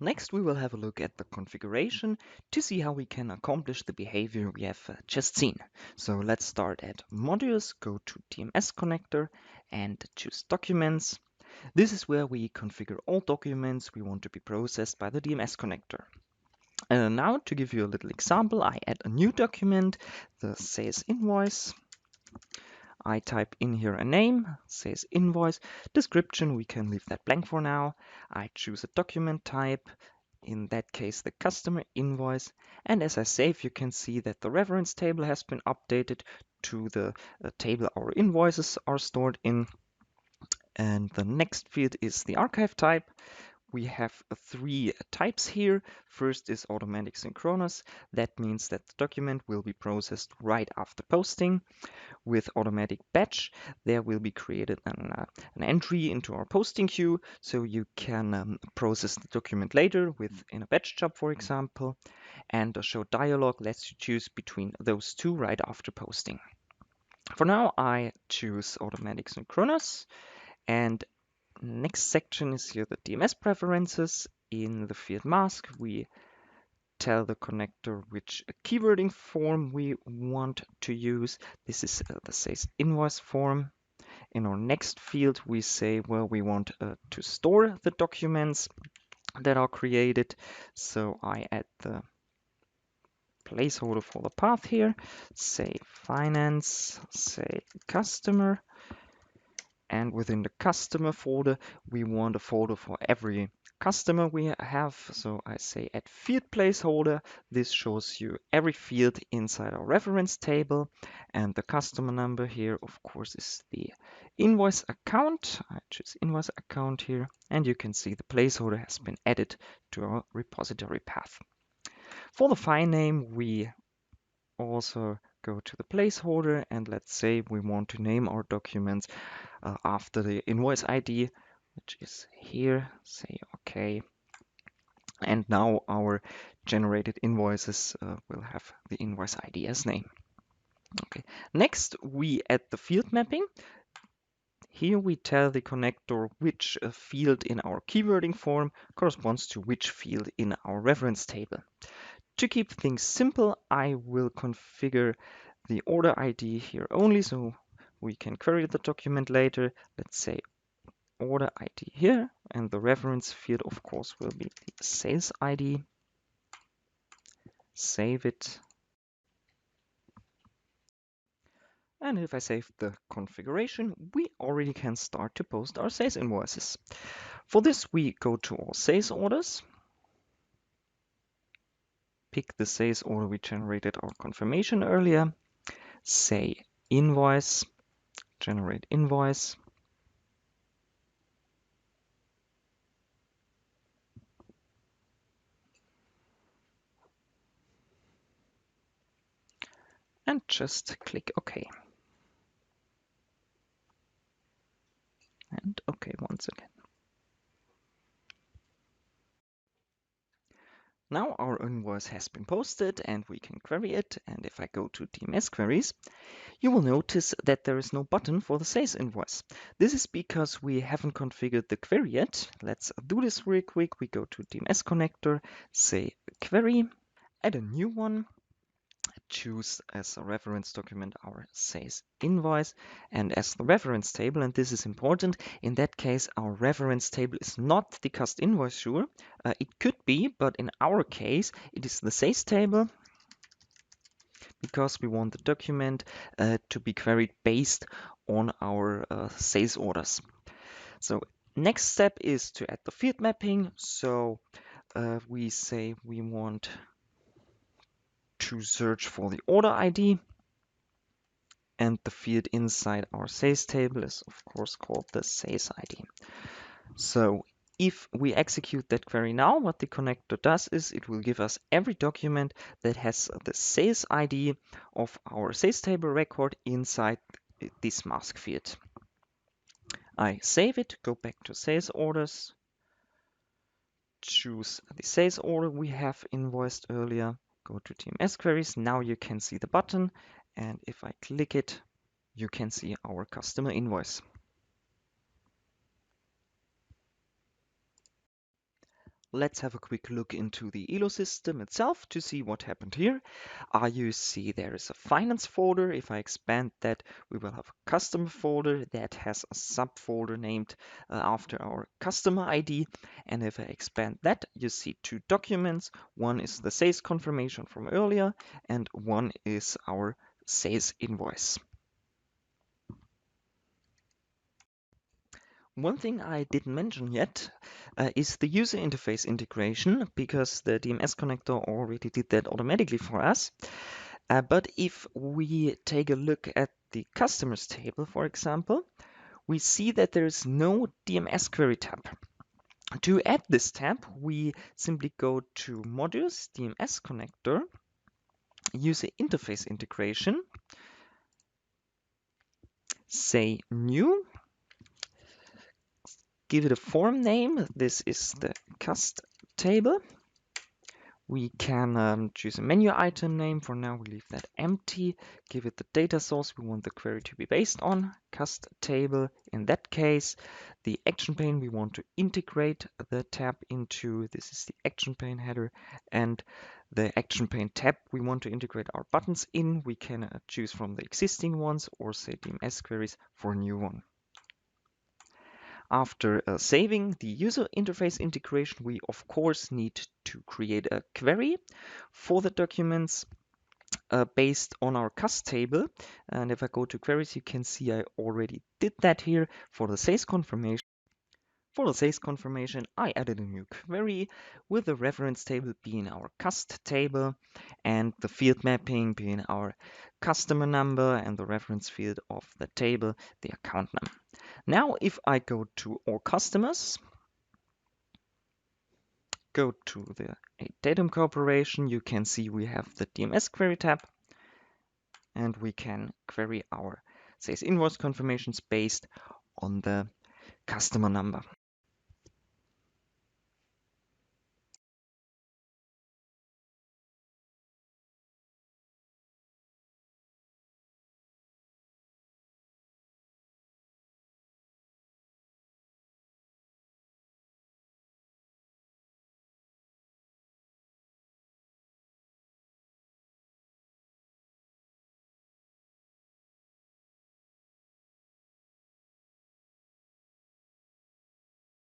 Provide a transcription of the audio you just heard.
Next, we will have a look at the configuration to see how we can accomplish the behavior we have just seen. So let's start at Modules, go to DMS connector and choose Documents. This is where we configure all documents we want to be processed by the DMS connector. Now, to give you a little example, I add a new document, the sales invoice. I type in here a name, says invoice. Description, we can leave that blank for now. I choose a document type, in that case the customer invoice. And as I save, you can see that the reference table has been updated to the table our invoices are stored in. And the next field is the archive type. We have three types here. First is automatic synchronous. That means that the document will be processed right after posting. With automatic batch, there will be created an entry into our posting queue, so you can process the document later within a batch job, for example. And a show dialog lets you choose between those two right after posting. For now, I choose automatic synchronous, and next section is here the DMS preferences. In the field mask, we tell the connector which keywording form we want to use. This is the sales invoice form. In our next field, we say where we want to store the documents that are created. So I add the placeholder for the path here, say finance, say customer. And within the customer folder, we want a folder for every customer we have. So I say add field placeholder. This shows you every field inside our reference table. And the customer number here, of course, is the invoice account. I choose invoice account here. And you can see the placeholder has been added to our repository path. For the file name, we also go to the placeholder, and let's say we want to name our documents after the invoice ID, which is here. Say OK. And now our generated invoices will have the invoice ID as name. Okay. Next, we add the field mapping. Here we tell the connector which field in our keywording form corresponds to which field in our reference table. To keep things simple, I will configure the order ID here only, so we can query the document later. Let's say order ID here, and the reference field, of course, will be the sales ID. Save it. And if I save the configuration, we already can start to post our sales invoices. For this, we go to our sales orders. Pick the sales order we generated our confirmation earlier. Say invoice, generate invoice. And just click OK. And OK once again. Now our invoice has been posted and we can query it. And if I go to DMS queries, you will notice that there is no button for the sales invoice. This is because we haven't configured the query yet. Let's do this real quick. We go to DMS connector, say query, add a new one, choose as a reference document our sales invoice, and as the reference table, and this is important, in that case our reference table is not the cost invoice sure. It could be, but in our case it is the sales table, because we want the document to be queried based on our sales orders. So next step is to add the field mapping. So we say we want to search for the order ID, and the field inside our sales table is of course called the sales ID. So if we execute that query now, what the connector does is it will give us every document that has the sales ID of our sales table record inside this mask field. I save it, go back to sales orders, choose the sales order we have invoiced earlier, go to DMS queries. Now you can see the button, and if I click it, you can see our customer invoice. Let's have a quick look into the ELO system itself to see what happened here. You see there is a finance folder. If I expand that, we will have a customer folder that has a subfolder named after our customer ID. And if I expand that, you see two documents. One is the sales confirmation from earlier, and one is our sales invoice. One thing I didn't mention yet is the user interface integration, because the DMS connector already did that automatically for us. But if we take a look at the customers table, for example, we see that there is no DMS query tab. To add this tab, we simply go to Modules, DMS connector, user interface integration, say new, give it a form name. This is the cust table. We can choose a menu item name. For now, we leave that empty. Give it the data source we want the query to be based on. Cust table. In that case, the action pane we want to integrate the tab into. This is the action pane header. And the action pane tab we want to integrate our buttons in. We can choose from the existing ones or say DMS queries for a new one. After saving the user interface integration, we of course need to create a query for the documents based on our cust table. And if I go to queries, you can see I already did that here for the sales confirmation. For the sales confirmation, I added a new query with the reference table being our cust table and the field mapping being our customer number and the reference field of the table, the account number. Now, if I go to all customers, go to the datum corporation, you can see we have the DMS query tab, and we can query our sales invoice confirmations based on the customer number.